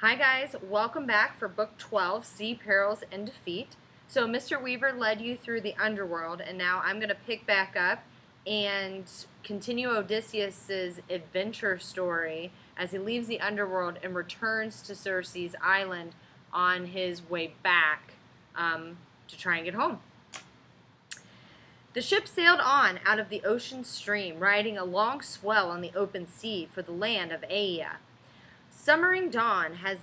Hi guys, welcome back for Book 12, Sea Perils and Defeat. So Mr. Weaver led you through the underworld, and now I'm going to pick back up and continue Odysseus's adventure story as he leaves the underworld and returns to Circe's island on his way back to try and get home. The ship sailed on out of the ocean stream, riding a long swell on the open sea for the land of Aea. Summering dawn has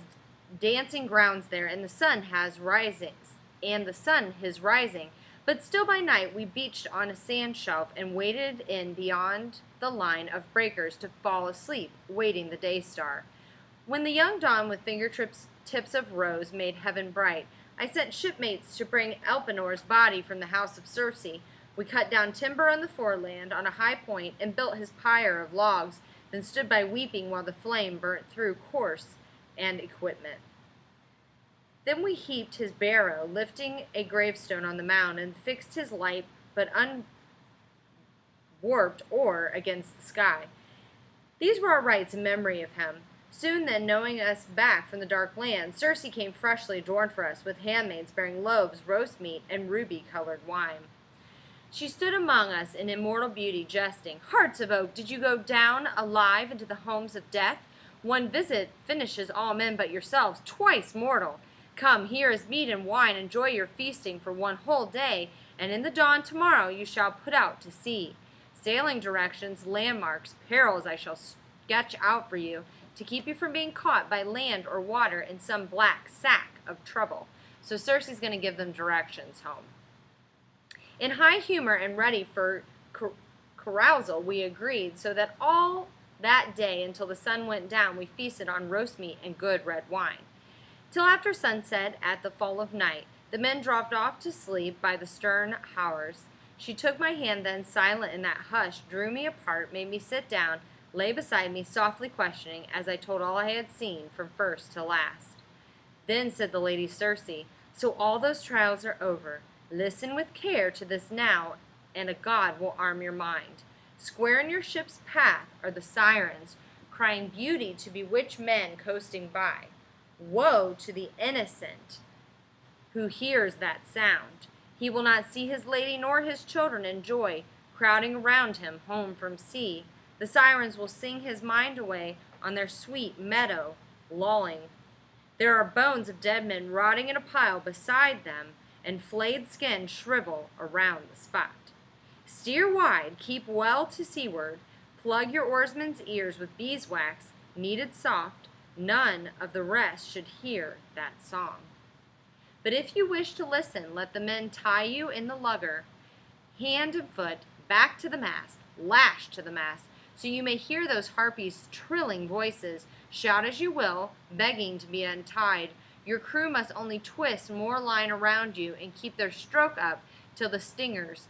dancing grounds there, and the sun has rising. But still by night we beached on a sand shelf and waded in beyond the line of breakers to fall asleep, waiting the day star. When the young dawn with fingertips of rose made heaven bright, I sent shipmates to bring Elpenor's body from the house of Circe. We cut down timber on the foreland on a high point and built his pyre of logs, then stood by weeping while the flame burnt through course and equipment. Then we heaped his barrow, lifting a gravestone on the mound, and fixed his light but unwarped oar against the sky. These were our rites in memory of him. Soon then, knowing us back from the dark land, Circe came freshly adorned for us, with handmaids bearing loaves, roast meat, and ruby-colored wine. She stood among us in immortal beauty, jesting. Hearts of oak, did you go down alive into the homes of death? One visit finishes all men but yourselves, twice mortal. Come, here is meat and wine, enjoy your feasting for one whole day, and in the dawn tomorrow you shall put out to sea. Sailing directions, landmarks, perils I shall sketch out for you, to keep you from being caught by land or water in some black sack of trouble. So Circe's going to give them directions home. In high humor and ready for carousal, we agreed, so that all that day until the sun went down we feasted on roast meat and good red wine. Till after sunset, at the fall of night, the men dropped off to sleep by the stern howers. She took my hand then, silent in that hush, drew me apart, made me sit down, lay beside me, softly questioning, as I told all I had seen from first to last. Then said the lady Circe, so all those trials are over. Listen with care to this now, and a god will arm your mind. Square in your ship's path are the sirens, crying beauty to bewitch men coasting by. Woe to the innocent who hears that sound. He will not see his lady nor his children in joy, crowding around him home from sea. The sirens will sing his mind away on their sweet meadow, lulling. There are bones of dead men rotting in a pile beside them, and flayed skin shrivel around the spot. Steer wide, keep well to seaward, plug your oarsmen's ears with beeswax, kneaded soft, none of the rest should hear that song. But if you wish to listen, let the men tie you in the lugger, hand and foot, back to the mast, lashed to the mast, so you may hear those harpies' trilling voices, shout as you will, begging to be untied. Your crew must only twist more line around you and keep their stroke up till the singers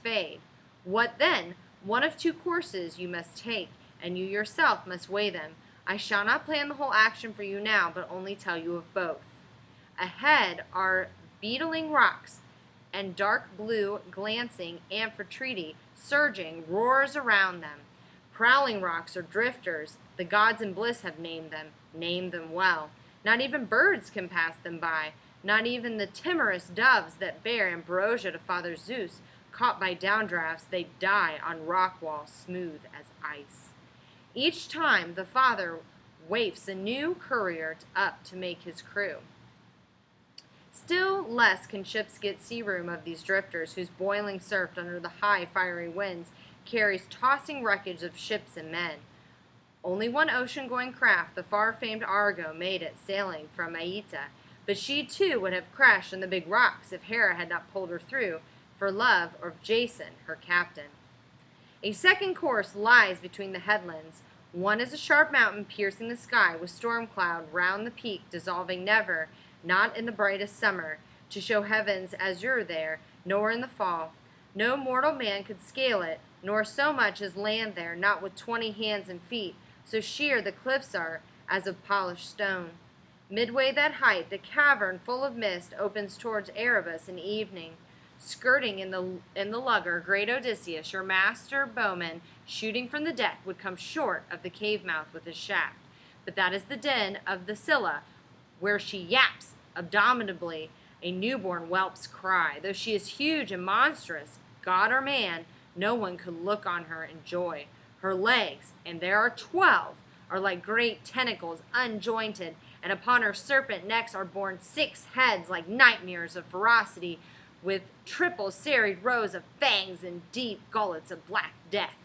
fade. What then? One of two courses you must take, and you yourself must weigh them. I shall not plan the whole action for you now, but only tell you of both. Ahead are beetling rocks, and dark blue glancing amphitrite surging roars around them. Prowling rocks or drifters, the gods in bliss have named them well. Not even birds can pass them by, not even the timorous doves that bear ambrosia to Father Zeus. Caught by downdrafts, they die on rock walls smooth as ice. Each time the Father wafts a new courier up to make his crew. Still less can ships get sea room of these drifters, whose boiling surf under the high fiery winds carries tossing wreckage of ships and men. Only one ocean-going craft, the far-famed Argo, made it, sailing from Aeta, but she too would have crashed on the big rocks if Hera had not pulled her through, for love of Jason, her captain. A second course lies between the headlands. One is a sharp mountain piercing the sky, with storm cloud round the peak, dissolving never, not in the brightest summer, to show heaven's azure there, nor in the fall. No mortal man could scale it, nor so much as land there, not with 20 hands and feet, so sheer the cliffs are, as of polished stone. Midway that height, the cavern full of mist opens towards Erebus in evening. Skirting in the lugger, great Odysseus, your master bowman, shooting from the deck, would come short of the cave mouth with his shaft. but that is the den of the Scylla, where she yaps abominably, a newborn whelp's cry. Though she is huge and monstrous, god or man, no one could look on her in joy. Her legs, and there are 12, are like great tentacles, unjointed, and upon her serpent necks are borne 6 heads like nightmares of ferocity, with triple serried rows of fangs and deep gullets of black death.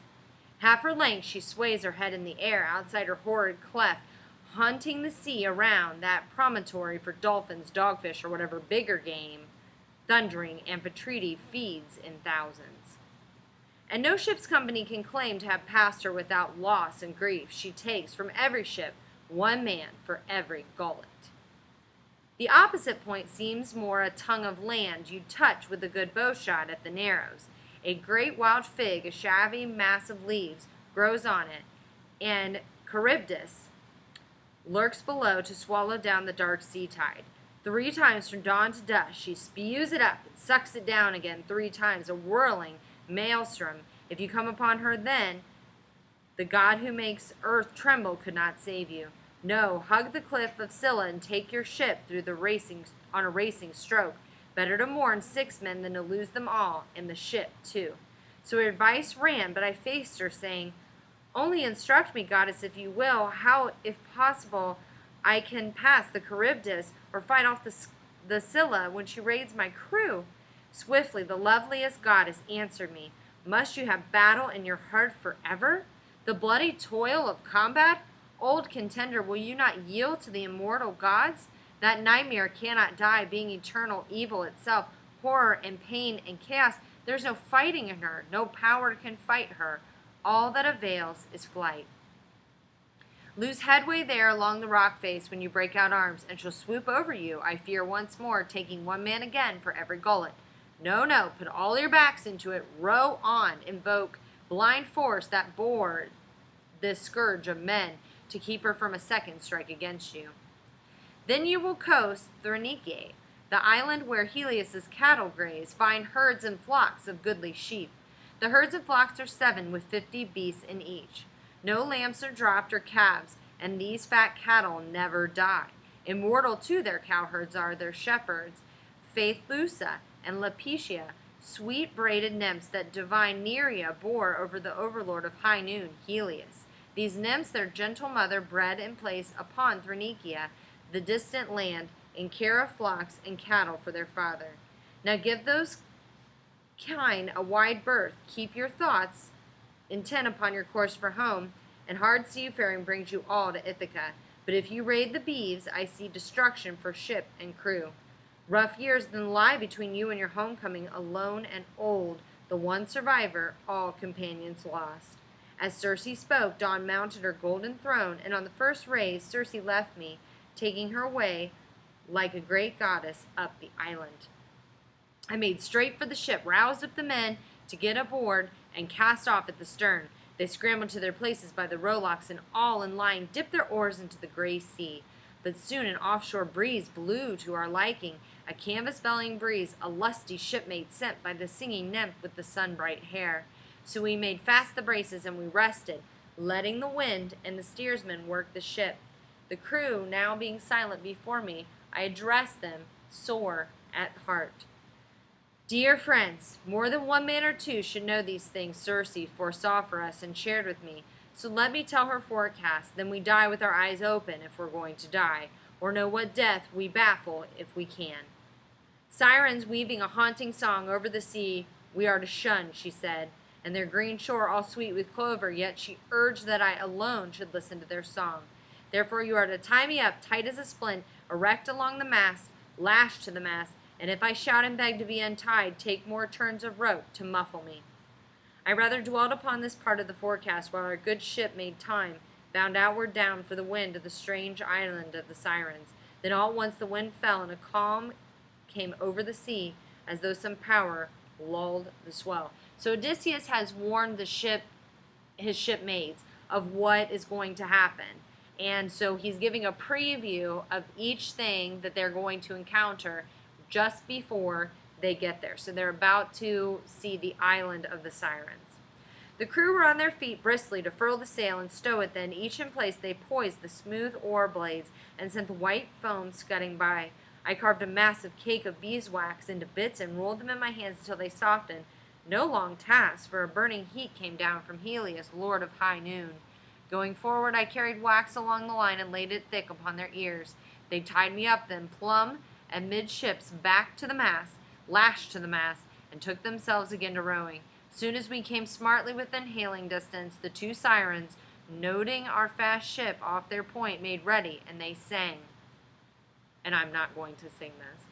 Half her length she sways her head in the air outside her horrid cleft, haunting the sea around that promontory for dolphins, dogfish, or whatever bigger game, thundering Amphitrite feeds in thousands. And no ship's company can claim to have passed her without loss and grief. She takes from every ship 1 man for every gullet. The opposite point seems more a tongue of land you'd touch with a good bow shot at the Narrows. A great wild fig, a shabby mass of leaves, grows on it, and Charybdis lurks below to swallow down the dark sea tide. 3 times from dawn to dusk she spews it up and sucks it down again 3 times, a whirling maelstrom. If you come upon her then, the god who makes earth tremble could not save you. No, hug the cliff of Scylla and take your ship through on a racing stroke. Better to mourn 6 men than to lose them all, and the ship too. So her advice ran, but I faced her, saying, only instruct me, goddess, if you will, how, if possible, I can pass the Charybdis or fight off the Scylla when she raids my crew. Swiftly the loveliest goddess answered me, must you have battle in your heart forever? The bloody toil of combat? Old contender, will you not yield to the immortal gods? That nightmare cannot die, being eternal evil itself, horror and pain and chaos. There's no fighting in her, no power can fight her. All that avails is flight. Lose headway there along the rock face when you break out arms, and she'll swoop over you, I fear once more, taking 1 man again for every gullet. No, no, put all your backs into it, row on, invoke blind force that bore this scourge of men, to keep her from a second strike against you. Then you will coast Thrinacia, the island where Helios's cattle graze, find herds and flocks of goodly sheep. The herds and flocks are 7, with 50 beasts in each. No lambs are dropped or calves, and these fat cattle never die. Immortal too their cowherds are, their shepherds, Phaethusa and Lapitia, sweet braided nymphs that divine Nerea bore over the overlord of high noon, Helios. These nymphs their gentle mother bred and placed upon Thrinacia, the distant land, in care of flocks and cattle for their father. Now give those kine a wide berth, keep your thoughts intent upon your course for home, and hard seafaring brings you all to Ithaca. But if you raid the beeves, I see destruction for ship and crew. Rough years then lie between you and your homecoming, alone and old, the one survivor, all companions lost. As Circe spoke, Dawn mounted her golden throne, and on the first rays Circe left me, taking her way like a great goddess up the island. I made straight for the ship, roused up the men to get aboard, and cast off at the stern. They scrambled to their places by the rowlocks, and all in line dipped their oars into the gray sea. But soon an offshore breeze blew to our liking, a canvas-bellying breeze, a lusty shipmate sent by the singing nymph with the sun-bright hair. So we made fast the braces, and we rested, letting the wind and the steersman work the ship. The crew now being silent before me, I addressed them, sore at heart. Dear friends, more than 1 man or 2 should know these things Circe foresaw for us and shared with me. So let me tell her forecast, then we die with our eyes open if we're going to die, or know what death we baffle if we can. Sirens weaving a haunting song over the sea we are to shun, she said, and their green shore all sweet with clover, yet she urged that I alone should listen to their song. Therefore you are to tie me up tight as a splint, erect along the mast, lashed to the mast, and if I shout and beg to be untied, take more turns of rope to muffle me. I rather dwelled upon this part of the forecast while our good ship made time, bound outward down for the wind of the strange island of the Sirens. Then all at once the wind fell, and a calm came over the sea, as though some power lulled the swell. So Odysseus has warned his shipmates of what is going to happen. And so he's giving a preview of each thing that they're going to encounter just before they get there. So they're about to see the island of the Sirens. The crew were on their feet briskly to furl the sail and stow it. Then, each in place, they poised the smooth oar blades and sent the white foam scudding by. I carved a massive cake of beeswax into bits and rolled them in my hands until they softened. No long task, for a burning heat came down from Helios, lord of high noon. Going forward, I carried wax along the line and laid it thick upon their ears. They tied me up then, plumb amidships, back to the mast, lashed to the mast, and took themselves again to rowing. Soon as we came smartly within hailing distance, the two sirens, noting our fast ship off their point, made ready, and they sang. And I'm not going to sing this.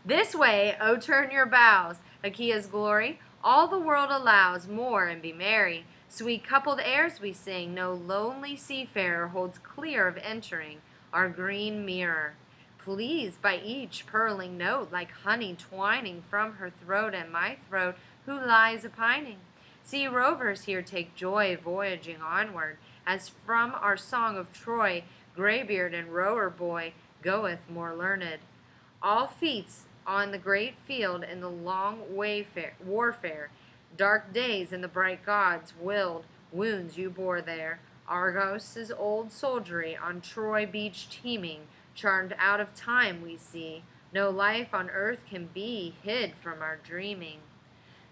This way, O turn your bows, Achaea's glory, all the world allows, more and be merry. Sweet coupled airs we sing, no lonely seafarer holds clear of entering our green mirror. Pleased by each purling note, like honey twining from her throat and my throat, who lies a-pining. Sea rovers here take joy voyaging onward, as from our song of Troy, graybeard and rower boy goeth more learned. All feats on the great field in the long warfare, dark days and the bright gods willed wounds you bore there. Argos' old soldiery on Troy beach teeming, charmed out of time we see. No life on earth can be hid from our dreaming.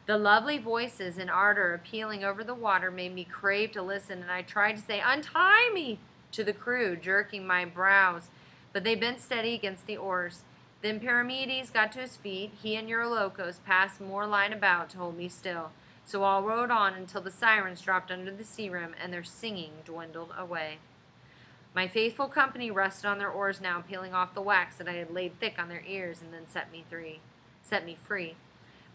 The lovely voices in ardor appealing over the water made me crave to listen, and I tried to say, "Untie me!" to the crew, jerking my brows, but they bent steady against the oars. Then Perimedes got to his feet. He and Eurolocos passed more line about to hold me still. So all rowed on until the sirens dropped under the sea rim and their singing dwindled away. My faithful company rested on their oars now, peeling off the wax that I had laid thick on their ears, and then set me free.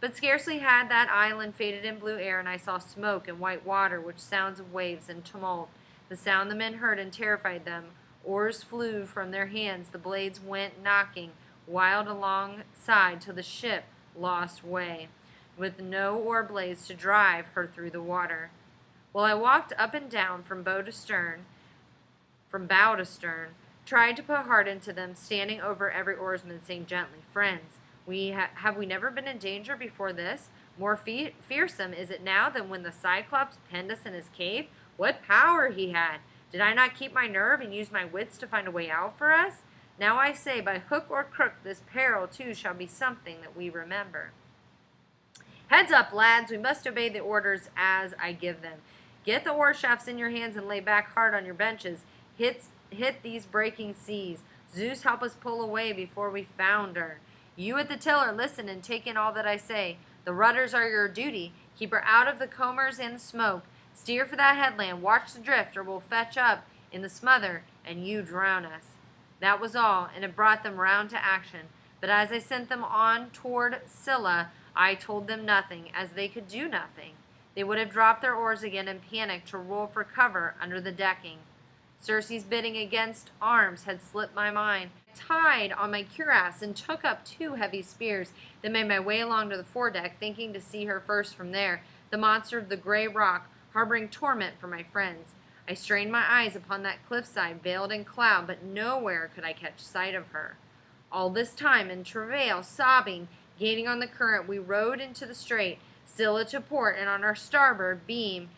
But scarcely had that island faded in blue air, and I saw smoke and white water, which sounds of waves and tumult. The sound the men heard and terrified them. Oars flew from their hands, the blades went knocking wild alongside till the ship lost way, with no oar blades to drive her through the water. While I walked up and down from bow to stern, tried to put heart into them, standing over every oarsman, saying gently, "Friends, have we never been in danger before this? More fearsome is it now than when the Cyclops penned us in his cave? What power he had! Did I not keep my nerve and use my wits to find a way out for us? Now I say, by hook or crook, this peril too shall be something that we remember. Heads up, lads, we must obey the orders as I give them. Get the oar shafts in your hands and lay back hard on your benches. Hit these breaking seas. Zeus, help us pull away before we founder. You at the tiller, listen and take in all that I say. The rudders are your duty. Keep her out of the combers and smoke. Steer for that headland. Watch the drift, or we'll fetch up in the smother, and you drown us." That was all, and it brought them round to action. But as I sent them on toward Scylla, I told them nothing, as they could do nothing. They would have dropped their oars again in panic to roll for cover under the decking. Circe's bidding against arms had slipped my mind. I tied on my cuirass and took up 2 heavy spears, then made my way along to the foredeck, thinking to see her first from there, the monster of the gray rock, harboring torment for my friends. I strained my eyes upon that cliffside veiled in cloud, but nowhere could I catch sight of her. All this time, in travail, sobbing, gaining on the current, we rowed into the strait, Scylla to port, and on our starboard beam,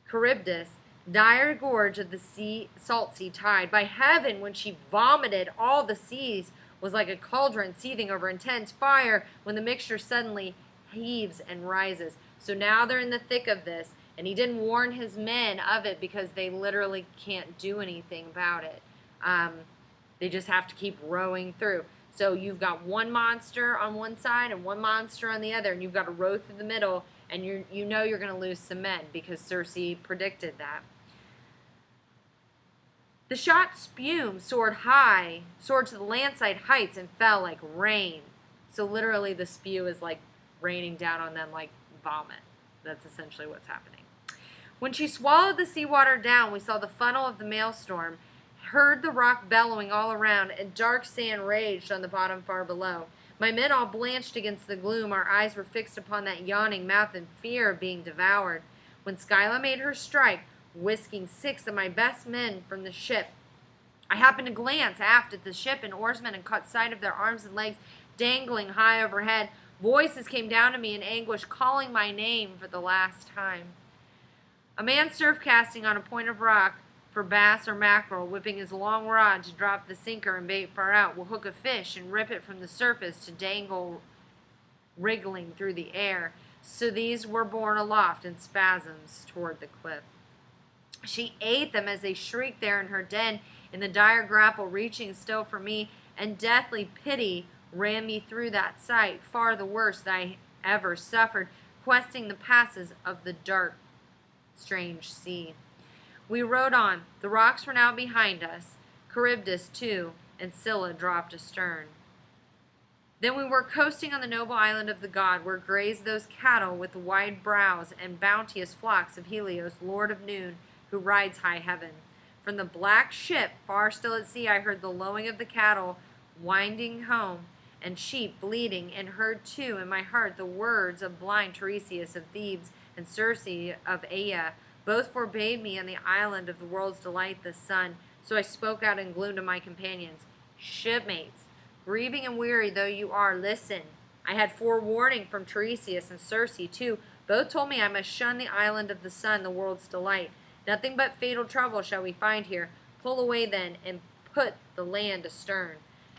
Charybdis, dire gorge of the salt sea tide. By heaven, when she vomited, all the seas was like a cauldron seething over intense fire when the mixture suddenly heaves and rises. So now they're in the thick of this, and he didn't warn his men of it because they literally can't do anything about it. They just have to keep rowing through. So you've got one monster on one side and one monster on the other, and you've got to row through the middle, and you know you're going to lose some men because Circe predicted that. The shot spume soared to the landside heights and fell like rain. So literally the spew is like raining down on them like vomit. That's essentially what's happening. When she swallowed the seawater down, we saw the funnel of the maelstrom, heard the rock bellowing all around, and dark sand raged on the bottom far below. My men all blanched against the gloom. Our eyes were fixed upon that yawning mouth in fear of being devoured. When Scylla made her strike, whisking 6 of my best men from the ship, I happened to glance aft at the ship and oarsmen and caught sight of their arms and legs dangling high overhead. Voices came down to me in anguish, calling my name for the last time. A man surf casting on a point of rock for bass or mackerel, whipping his long rod to drop the sinker and bait far out, will hook a fish and rip it from the surface to dangle wriggling through the air. So these were borne aloft in spasms toward the cliff. She ate them as they shrieked there in her den, in the dire grapple reaching still for me, and deathly pity ran me through that sight, far the worst I ever suffered, questing the passes of the dark, strange sea. We rode on. The rocks were now behind us, Charybdis too, and Scylla dropped astern. Then we were coasting on the noble island of the god, where grazed those cattle with wide brows and bounteous flocks of Helios, lord of noon, who rides high heaven. From the black ship, far still at sea, I heard the lowing of the cattle winding home, and sheep bleating, and heard too in my heart the words of blind Tiresias of Thebes and Circe of Aea. Both forbade me on the island of the world's delight, the sun. So I spoke out in gloom to my companions. Shipmates, grieving and weary though you are, listen. I had forewarning from Tiresias and Circe too. Both told me I must shun the island of the sun, the world's delight. Nothing but fatal trouble shall we find here. Pull away then, and put the land astern.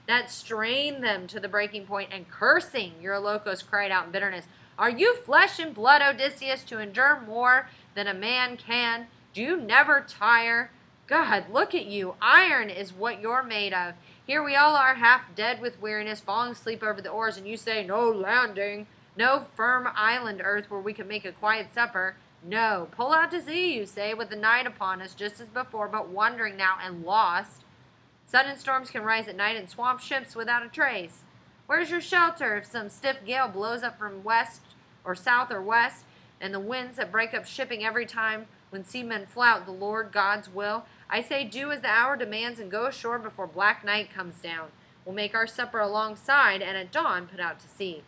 That strained them to the breaking point, and cursing, Eurylocus cried out in bitterness, Are you flesh and blood, Odysseus, to endure more than a man can? Do you never tire? God, look at you. Iron is what you're made of. Here we all are, half dead with weariness, falling asleep over the oars, and you say, No landing, no firm island earth where we can make a quiet supper. No, pull out to sea, you say, with the night upon us, just as before, but wandering now and lost. Sudden storms can rise at night and swamp ships without a trace. Where's your shelter if some stiff gale blows up from west or south or west, and the winds that break up shipping every time when seamen flout the Lord God's will? I say do as the hour demands and go ashore before black night comes down. We'll make our supper alongside, and at dawn put out to sea.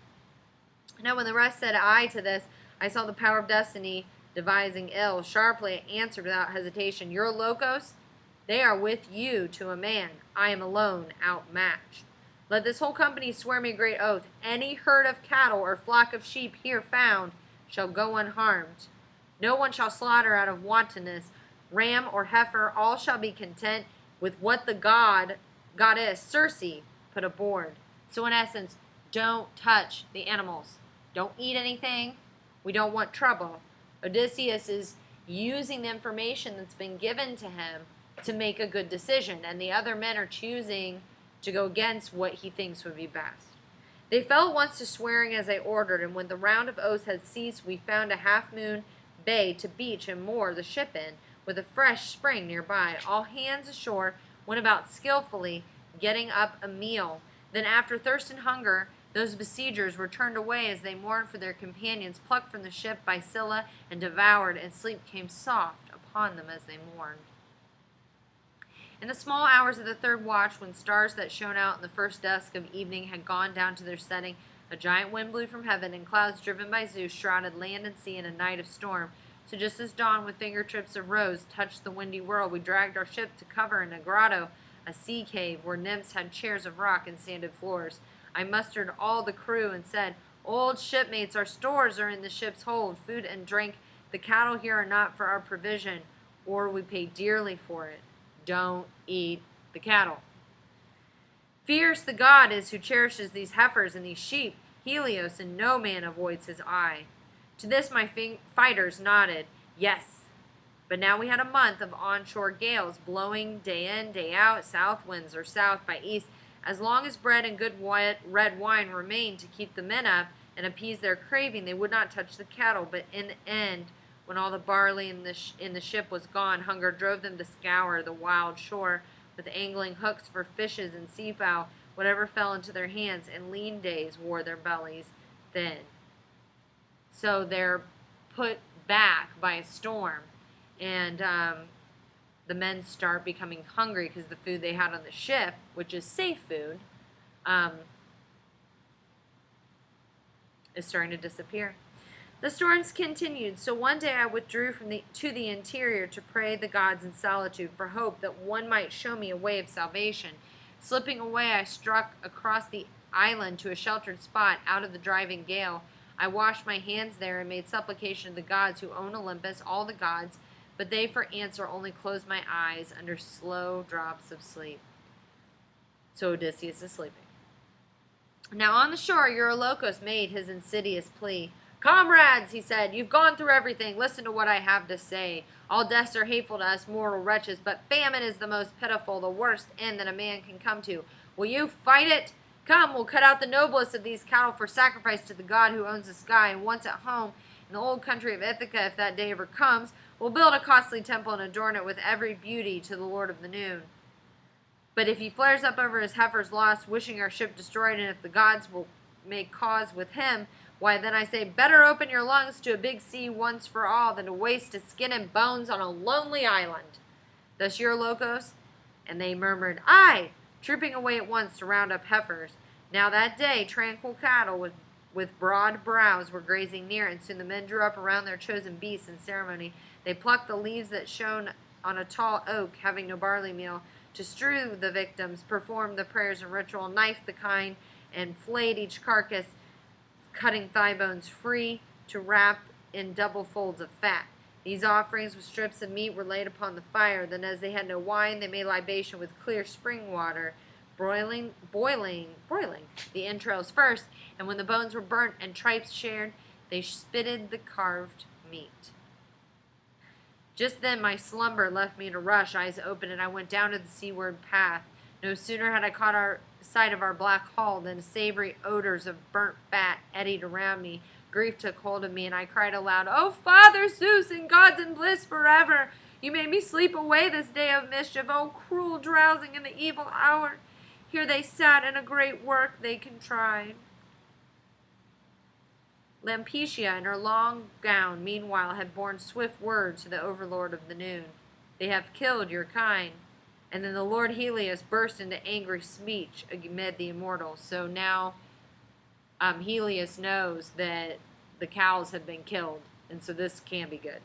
Now when the rest said aye to this, I saw the power of destiny devising ill. Sharply I answered without hesitation, Eurylocus, they are with you to a man. I am alone outmatched. Let this whole company swear me a great oath. Any herd of cattle or flock of sheep here found shall go unharmed. No one shall slaughter out of wantonness. Ram or heifer, all shall be content with what the goddess Circe put aboard. So in essence, don't touch the animals. Don't eat anything. We don't want trouble. Odysseus is using the information that's been given to him to make a good decision, and the other men are choosing to go against what he thinks would be best. They fell at once to swearing as I ordered, and when the round of oaths had ceased, we found a half-moon bay to beach and moor the ship in, with a fresh spring nearby. All hands ashore went about skillfully getting up a meal. Then after thirst and hunger, those besiegers were turned away as they mourned for their companions, plucked from the ship by Scylla and devoured, and sleep came soft upon them as they mourned. In the small hours of the third watch, when stars that shone out in the first dusk of evening had gone down to their setting, a giant wind blew from heaven, and clouds driven by Zeus shrouded land and sea in a night of storm. So just as dawn with fingertips of rose touched the windy world, we dragged our ship to cover in a grotto, a sea cave, where nymphs had chairs of rock and sanded floors. I mustered all the crew and said, Old shipmates, our stores are in the ship's hold, food and drink. The cattle here are not for our provision, or we pay dearly for it. Don't eat the cattle. Fierce the god is who cherishes these heifers and these sheep, Helios, and no man avoids his eye. To this my fighters nodded, yes. But now we had a month of onshore gales, blowing day in, day out, south winds or south by east. As long as bread and good red wine remained to keep the men up and appease their craving, they would not touch the cattle. But in the end, when all the barley in the ship was gone, hunger drove them to scour the wild shore with angling hooks for fishes and seafowl, whatever fell into their hands, and lean days wore their bellies thin. So they're put back by a storm, and the men start becoming hungry because the food they had on the ship, which is safe food, is starting to disappear. The storms continued, so one day I withdrew to the interior to pray the gods in solitude for hope that one might show me a way of salvation. Slipping away, I struck across the island to a sheltered spot out of the driving gale. I washed my hands there and made supplication to the gods who own Olympus, all the gods, but they for answer only closed my eyes under slow drops of sleep. So Odysseus is sleeping. Now on the shore, Eurolocos made his insidious plea. Comrades, he said, you've gone through everything. Listen to what I have to say. All deaths are hateful to us mortal wretches, but famine is the most pitiful, the worst end that a man can come to. Will you fight it? Come, we'll cut out the noblest of these cattle for sacrifice to the god who owns the sky, and once at home in the old country of Ithaca, if that day ever comes, we'll build a costly temple and adorn it with every beauty to the Lord of the Noon. But if he flares up over his heifer's loss, wishing our ship destroyed, and if the gods will make cause with him, why then I say, better open your lungs to a big sea once for all than to waste to skin and bones on a lonely island. Thus Eurolocos, and they murmured, aye, trooping away at once to round up heifers. Now that day tranquil cattle with broad brows were grazing near, and soon the men drew up around their chosen beasts in ceremony. They plucked the leaves that shone on a tall oak, having no barley meal, to strew the victims, performed the prayers and ritual, knifed the kine, and flayed each carcass, cutting thigh bones free to wrap in double folds of fat. These offerings with strips of meat were laid upon the fire. Then as they had no wine, they made libation with clear spring water, boiling the entrails first, and when the bones were burnt and tripes shared, they spitted the carved meat. Just then my slumber left me in a rush, eyes open, and I went down to the seaward path. No sooner had I caught sight of our black hull than savory odors of burnt fat eddied around me. Grief took hold of me, and I cried aloud, "O Father Zeus, in gods in bliss forever! You made me sleep away this day of mischief. O cruel drowsing in the evil hour! Here they sat, and a great work they contrived." Lampetia, in her long gown, meanwhile, had borne swift word to the overlord of the Noon. "They have killed your kind." And then the Lord Helios burst into angry speech amid the immortals. So now Helios knows that the cows have been killed, and so this can be good.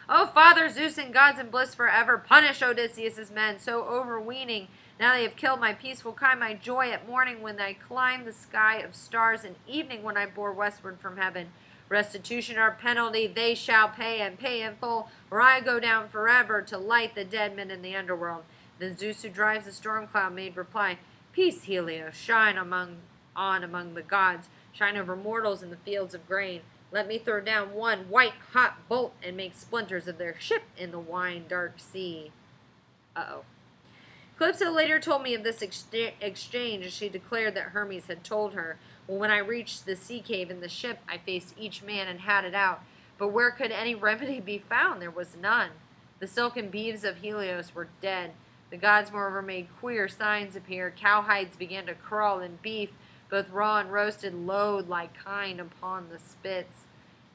"O Father Zeus and gods in bliss forever, punish Odysseus' men, so overweening. Now they have killed my peaceful kind, my joy at morning when I climbed the sky of stars, and evening when I bore westward from heaven. Restitution or penalty they shall pay, and pay in full, or I go down forever to light the dead men in the underworld." Then Zeus, who drives the storm cloud, made reply, "Peace, Helios, shine among the gods, shine over mortals in the fields of grain. Let me throw down one white-hot bolt and make splinters of their ship in the wine-dark sea." Calypso later told me of this exchange as she declared that Hermes had told her. "Well, when I reached the sea cave in the ship, I faced each man and had it out. But where could any remedy be found? There was none. The silken beeves of Helios were dead. The gods, moreover, made queer signs appear. Cowhides began to crawl, and beef, both raw and roasted, lowed like kine upon the spits."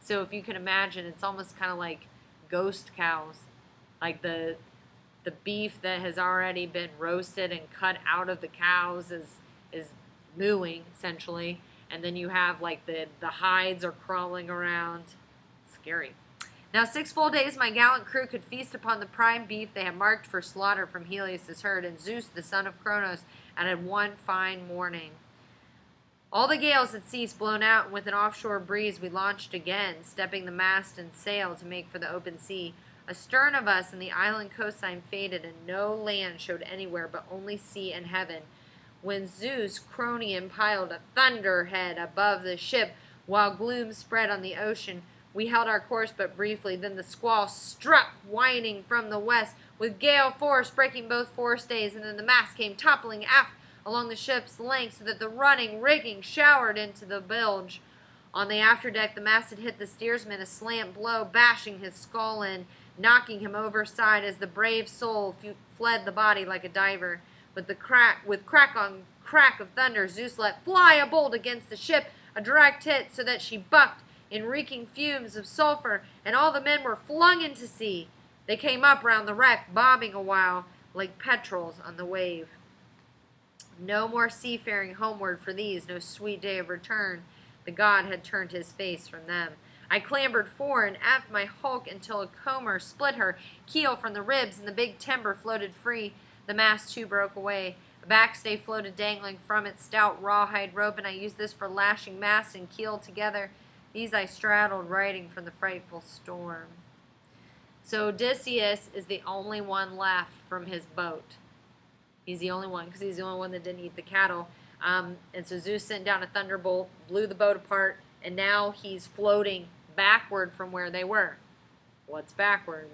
So if you can imagine, it's almost kind of like ghost cows. Like the beef that has already been roasted and cut out of the cows is mooing, essentially. And then you have like the hides are crawling around. Scary. "Now 6 full days my gallant crew could feast upon the prime beef they had marked for slaughter from Helios' herd, and Zeus, the son of Cronos, added one fine morning. All the gales had ceased, blown out, and with an offshore breeze we launched again, stepping the mast and sail to make for the open sea. Astern of us and the island coastline faded, and no land showed anywhere but only sea and heaven, when Zeus, Cronion, piled a thunderhead above the ship, while gloom spread on the ocean. We held our course but briefly, then the squall struck, whining from the west, with gale force breaking both forestays, and then the mast came toppling aft along the ship's length, so that the running rigging showered into the bilge. On the afterdeck, the mast had hit the steersman a slant blow, bashing his skull in, knocking him overside as the brave soul fled the body like a diver. With crack on crack of thunder, Zeus let fly a bolt against the ship, a direct hit, so that she bucked in reeking fumes of sulfur, and all the men were flung into sea. They came up round the wreck, bobbing a while like petrels on the wave. No more seafaring homeward for these, no sweet day of return. The god had turned his face from them. I clambered fore and aft my hulk until a comber split her keel from the ribs, and the big timber floated free. The mast too broke away. A backstay floated dangling from its stout rawhide rope, and I used this for lashing mast and keel together. These I straddled, riding from the frightful storm. So Odysseus is the only one left from his boat. He's the only one, because he's the only one that didn't eat the cattle. And so Zeus sent down a thunderbolt, blew the boat apart, and now he's floating backward from where they were. What's backward?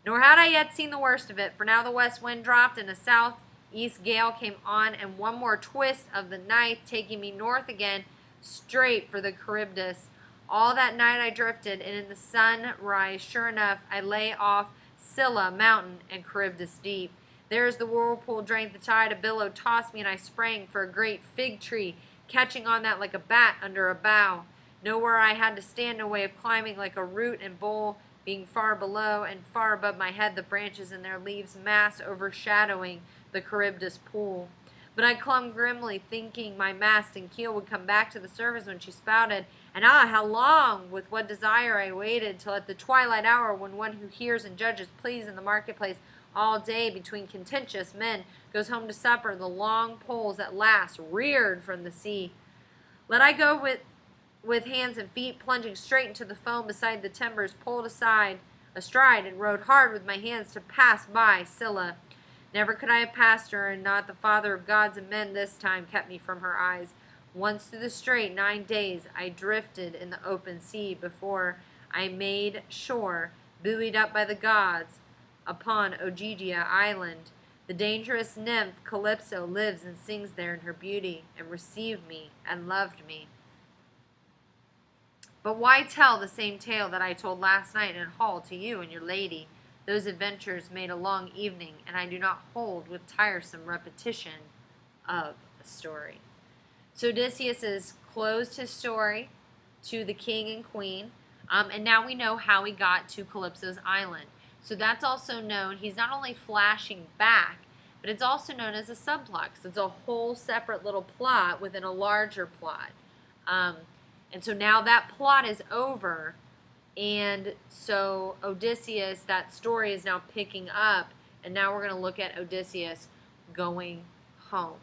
Nor had I yet seen the worst of it, for now the west wind dropped, and a southeast gale came on, and one more twist of the night, taking me north again, straight for the Charybdis. All that night I drifted, and in the sunrise, sure enough, I lay off Scylla mountain and Charybdis deep. There as the whirlpool drank the tide, a billow tossed me, and I sprang for a great fig tree, catching on that like a bat under a bough. Nowhere I had to stand, no way of climbing, like a root and bowl, being far below and far above my head, the branches and their leaves mass overshadowing the Charybdis pool. But I clung grimly, thinking my mast and keel would come back to the surface when she spouted, and how long, with what desire I waited, till at the twilight hour, when one who hears and judges pleas in the marketplace all day between contentious men goes home to supper, the long poles at last reared from the sea. Let I go with hands and feet plunging straight into the foam beside the timbers, pulled astride, and rowed hard with my hands to pass by Scylla. Never could I have passed her, and not the Father of gods and men this time kept me from her eyes. Once through the strait 9 days I drifted in the open sea before I made shore, buoyed up by the gods, upon Ogygia island. The dangerous nymph Calypso lives and sings there in her beauty, and received me and loved me. But why tell the same tale that I told last night in hall to you and your lady? Those adventures made a long evening, and I do not hold with tiresome repetition of a story. So Odysseus has closed his story to the king and queen, and now we know how he got to Calypso's island. So that's also known, he's not only flashing back, but it's also known as a subplot, because it's a whole separate little plot within a larger plot. And so now that plot is over, and so Odysseus, that story is now picking up, and now we're going to look at Odysseus going home.